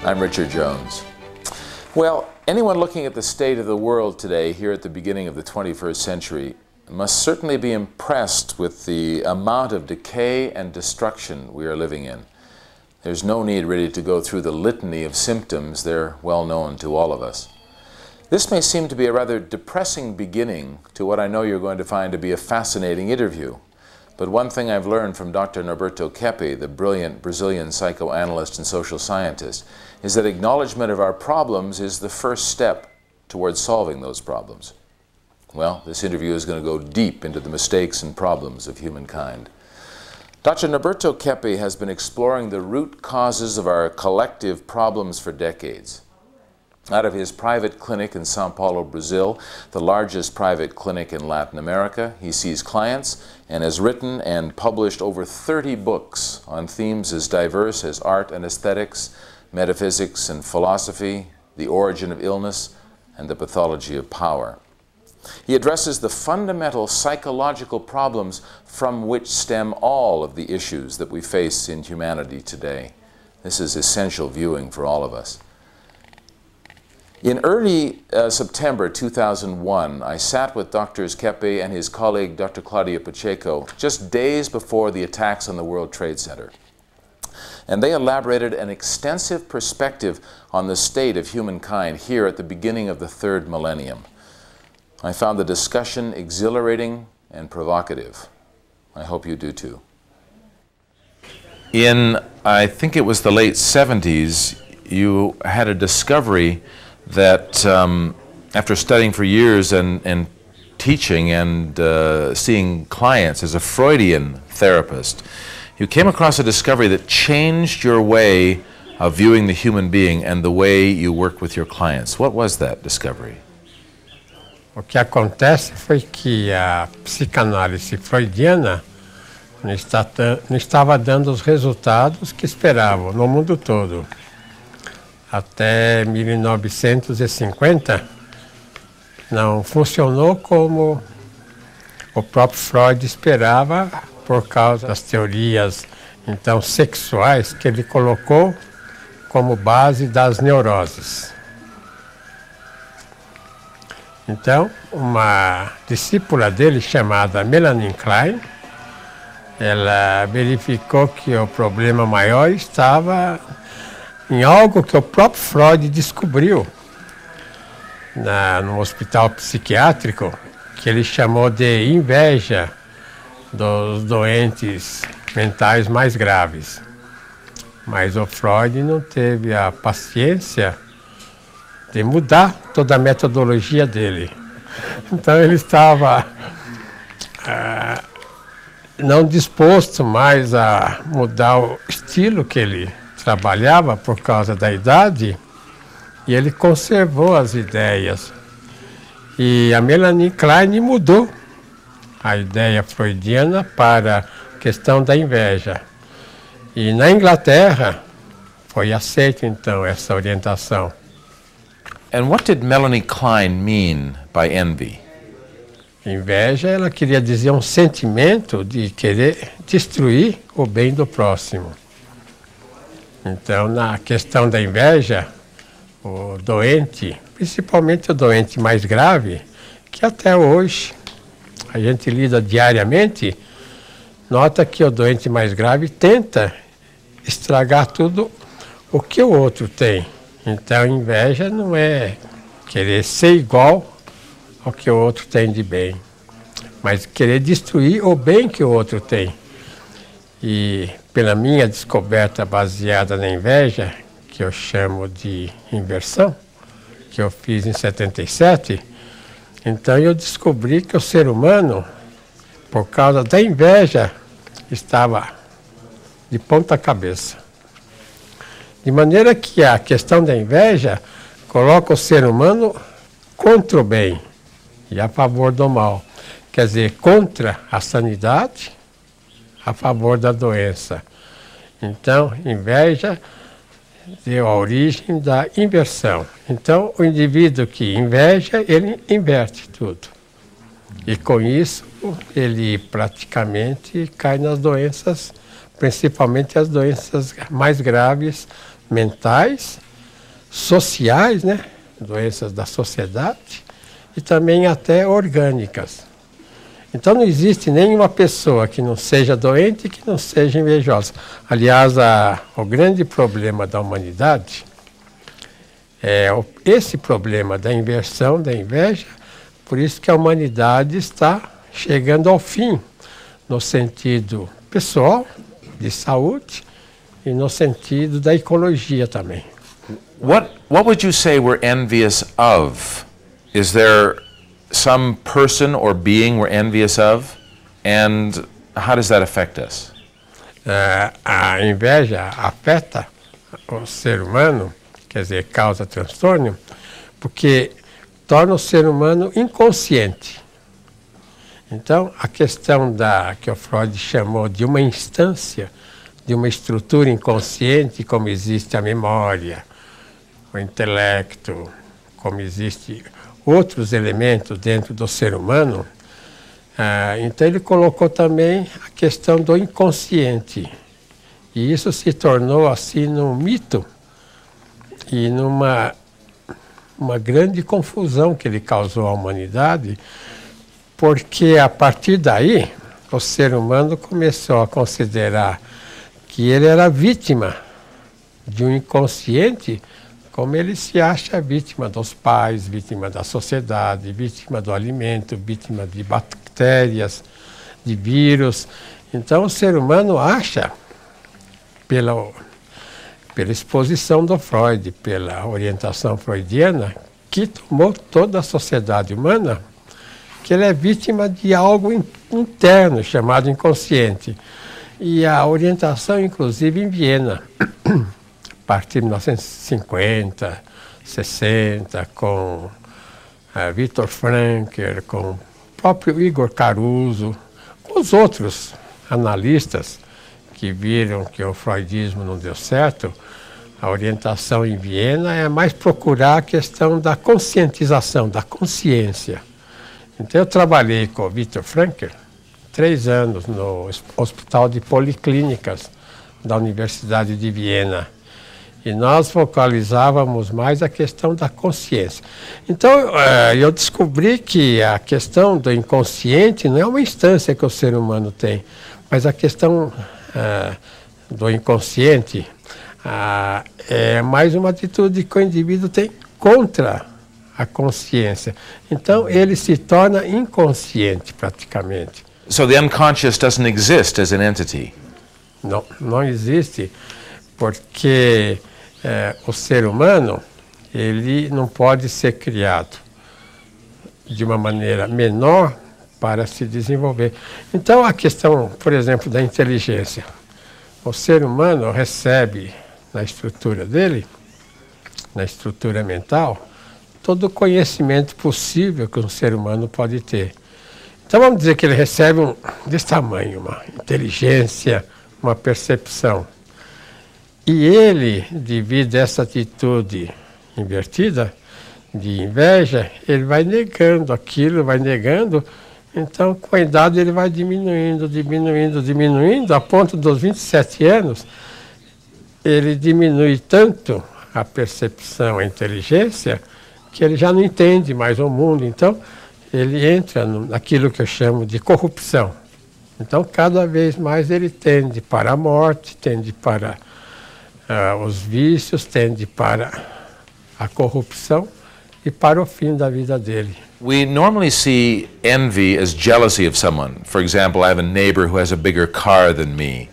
I'm Richard Jones. Well, anyone looking at the state of the world today, here at the beginning of the 21st century, must certainly be impressed with the amount of decay and destruction we are living in. There's no need really to go through the litany of symptoms. They're well known to all of us. This may seem to be a rather depressing beginning to what I know you're going to find to be a fascinating interview. But one thing I've learned from Dr. Norberto Keppe, the brilliant Brazilian psychoanalyst and social scientist, is that acknowledgement of our problems is the first step towards solving those problems. Well, this interview is going to go deep into the mistakes and problems of humankind. Dr. Norberto Keppe has been exploring the root causes of our collective problems for decades. Out of his private clinic in São Paulo, Brazil, the largest private clinic in Latin America, he sees clients and has written and published over 30 books on themes as diverse as art and aesthetics, metaphysics and philosophy, the origin of illness, and the pathology of power. He addresses the fundamental psychological problems from which stem all of the issues that we face in humanity today. This is essential viewing for all of us. In early September 2001, I sat with Drs. Keppe and his colleague Dr. Claudia Pacheco just days before the attacks on the World Trade Center. And they elaborated an extensive perspective on the state of humankind here at the beginning of the third millennium. I found the discussion exhilarating and provocative. I hope you do too. In, I think it was the late 70s, you had a discovery that after studying for years and teaching and seeing clients as a Freudian therapist, you came across a discovery that changed your way of viewing the human being and the way you work with your clients. What was that discovery? O que acontece foi que a psicanálise freudiana não estava dando os resultados que esperavam no mundo todo. Até 1950 não funcionou como o próprio Freud esperava, por causa das teorias então sexuais que ele colocou como base das neuroses. Então, uma discípula dele chamada Melanie Klein, ela verificou que o problema maior estava em algo que o próprio Freud descobriu no hospital psiquiátrico, que ele chamou de inveja dos doentes mentais mais graves. Mas o Freud não teve a paciência de mudar toda a metodologia dele. Então ele estava não disposto mais a mudar o estilo que ele trabalhava por causa da idade, e ele conservou as ideias. E a Melanie Klein mudou a ideia freudiana para a questão da inveja. E na Inglaterra foi aceita então essa orientação. And what did Melanie Klein mean by envy? Inveja, ela queria dizer um sentimento de querer destruir o bem do próximo. Então, na questão da inveja, o doente, principalmente o doente mais grave, que até hoje a gente lida diariamente, nota que o doente mais grave tenta estragar tudo o que o outro tem. Então, inveja não é querer ser igual ao que o outro tem de bem, mas querer destruir o bem que o outro tem. E pela minha descoberta baseada na inveja, que eu chamo de inversão, que eu fiz em 77, então eu descobri que o ser humano, por causa da inveja, estava de ponta cabeça. De maneira que a questão da inveja coloca o ser humano contra o bem e a favor do mal. Quer dizer, contra a sanidade, a favor da doença. Então, inveja deu a origem da inversão. Então, o indivíduo que inveja, ele inverte tudo. E com isso, ele praticamente cai nas doenças, principalmente as doenças mais graves, mentais sociais, né? Doenças da sociedade e também até orgânicas. Então não existe nenhuma pessoa que não seja doente e que não seja invejosa. Aliás, o grande problema da humanidade é esse problema da inversão, da inveja, por isso que a humanidade está chegando ao fim, no sentido pessoal, de saúde, e no sentido da ecologia também. What would you say we're envious of? Is there some person or being we're envious of? And how does that affect us? A inveja afeta o ser humano, quer dizer, causa transtorno, porque torna o ser humano inconsciente. Então, a questão que o Freud chamou de uma instância, de uma estrutura inconsciente, como existe a memória, o intelecto, como existe outros elementos dentro do ser humano, então ele colocou também a questão do inconsciente. E isso se tornou assim num mito e numa grande confusão que ele causou à humanidade, porque a partir daí o ser humano começou a considerar que ele era vítima de um inconsciente, como ele se acha vítima dos pais, vítima da sociedade, vítima do alimento, vítima de bactérias, de vírus. Então o ser humano acha, pela exposição do Freud, pela orientação freudiana, que tomou toda a sociedade humana, que ele é vítima de algo interno, chamado inconsciente. E a orientação, inclusive, em Viena, a partir de 1950, 60, com Viktor Frankl, com o próprio Igor Caruso, com os outros analistas que viram que o freudismo não deu certo, a orientação em Viena é mais procurar a questão da conscientização, da consciência. Então eu trabalhei com o Viktor Frankl 3 anos no Hospital de Policlínicas da Universidade de Viena. E nós focalizávamos mais a questão da consciência. Então eu descobri que a questão do inconsciente não é uma instância que o ser humano tem, mas a questão do inconsciente é mais uma atitude que o indivíduo tem contra a consciência. Então ele se torna inconsciente praticamente. So the unconscious doesn't exist as an entity. Não existe, porque o ser humano ele não pode ser criado de uma maneira menor para se desenvolver. Então a questão, por exemplo, da inteligência. O ser humano recebe na estrutura dele, na estrutura mental, todo o conhecimento possível que um ser humano pode ter. Então vamos dizer que ele recebe desse tamanho, uma inteligência, uma percepção. E ele, devido a essa atitude invertida, de inveja, ele vai negando aquilo, vai negando. Então, com a idade, ele vai diminuindo, a ponto dos 27 anos, ele diminui tanto a percepção, a inteligência, que ele já não entende mais o mundo. Então, ele entra naquilo que eu chamo de corrupção. Então, cada vez mais ele tende para a morte, tende para os vícios, tende para a corrupção e para o fim da vida dele. We normally see envy as jealousy of someone. For example, I have a neighbor who has a bigger car than me,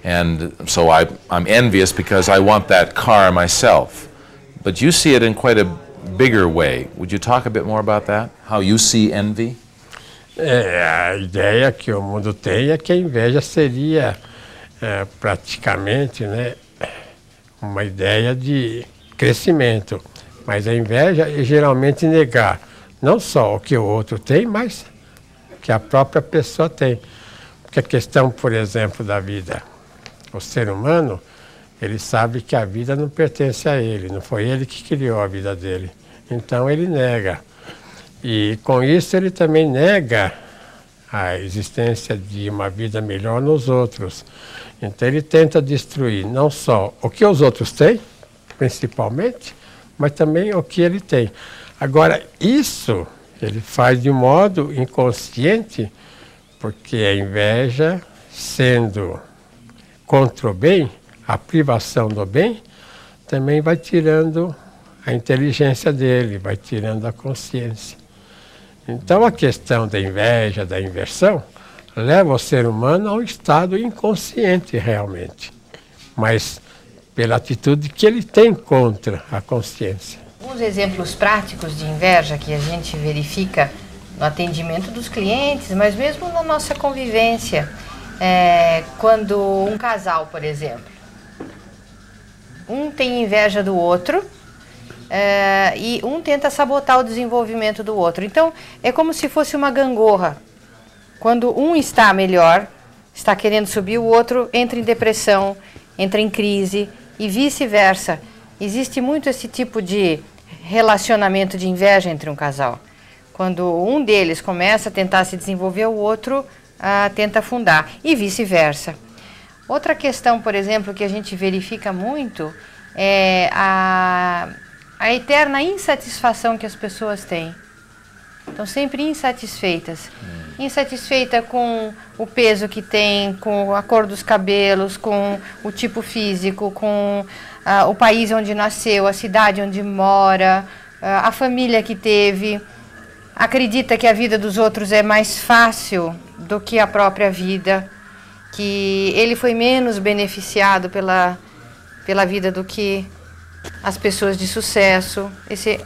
and so I'm envious because I want that car myself. But you see it in quite a bigger way. Would you talk a bit more about that? How you see envy? A ideia que o mundo tem é que a inveja seria praticamente, né, uma ideia de crescimento. Mas a inveja é geralmente negar não só o que o outro tem, mas o que a própria pessoa tem. Porque a questão, por exemplo, da vida, o ser humano, ele sabe que a vida não pertence a ele, não foi ele que criou a vida dele. Então ele nega. E com isso ele também nega a existência de uma vida melhor nos outros. Então ele tenta destruir não só o que os outros têm, principalmente, mas também o que ele tem. Agora, isso ele faz de modo inconsciente, porque a inveja, sendo contra o bem, a privação do bem, também vai tirando a inteligência dele, vai tirando a consciência. Então a questão da inveja, da inversão, leva o ser humano a um estado inconsciente realmente, mas pela atitude que ele tem contra a consciência. Alguns exemplos práticos de inveja que a gente verifica no atendimento dos clientes, mas mesmo na nossa convivência, quando um casal, por exemplo, um tem inveja do outro e um tenta sabotar o desenvolvimento do outro. Então, é como se fosse uma gangorra. Quando um está melhor, está querendo subir, o outro entra em depressão, entra em crise e vice-versa. Existe muito esse tipo de relacionamento de inveja entre um casal. Quando um deles começa a tentar se desenvolver, o outro tenta afundar e vice-versa. Outra questão, por exemplo, que a gente verifica muito é a eterna insatisfação que as pessoas têm. Estão sempre insatisfeitas. Insatisfeita com o peso que tem, com a cor dos cabelos, com o tipo físico, com o país onde nasceu, a cidade onde mora, a família que teve. Acredita que a vida dos outros é mais fácil do que a própria vida, que ele foi menos beneficiado pela vida do que as pessoas de sucesso. Esse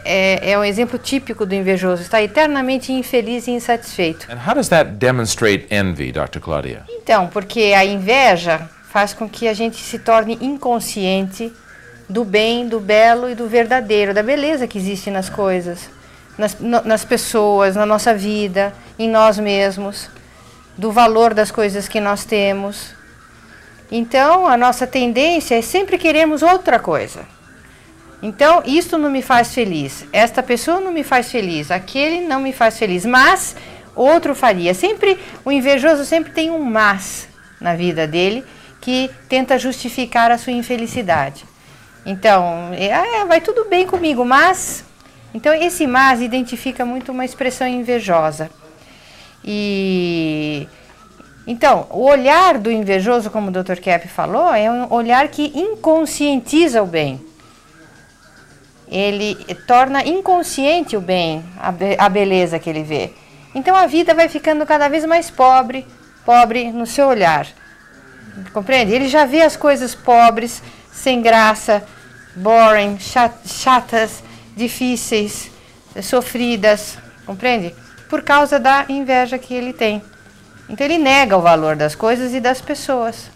é um exemplo típico do invejoso, está eternamente infeliz e insatisfeito. And how does that demonstrate envy, Dr. Claudia? Então, porque a inveja faz com que a gente se torne inconsciente do bem, do belo e do verdadeiro, da beleza que existe nas coisas, nas pessoas, na nossa vida, em nós mesmos, do valor das coisas que nós temos. Então, a nossa tendência é sempre queremos outra coisa. Então, isto não me faz feliz, esta pessoa não me faz feliz, aquele não me faz feliz, mas outro faria. Sempre, o invejoso sempre tem um mas na vida dele que tenta justificar a sua infelicidade. Então, vai tudo bem comigo, mas... Então, esse mas identifica muito uma expressão invejosa. Então, o olhar do invejoso, como o Dr. Kepp falou, é um olhar que inconscientiza o bem. Ele torna inconsciente o bem, a beleza que ele vê. Então a vida vai ficando cada vez mais pobre no seu olhar. Compreende? Ele já vê as coisas pobres, sem graça, boring, chatas, difíceis, sofridas, compreende? Por causa da inveja que ele tem. Então ele nega o valor das coisas e das pessoas.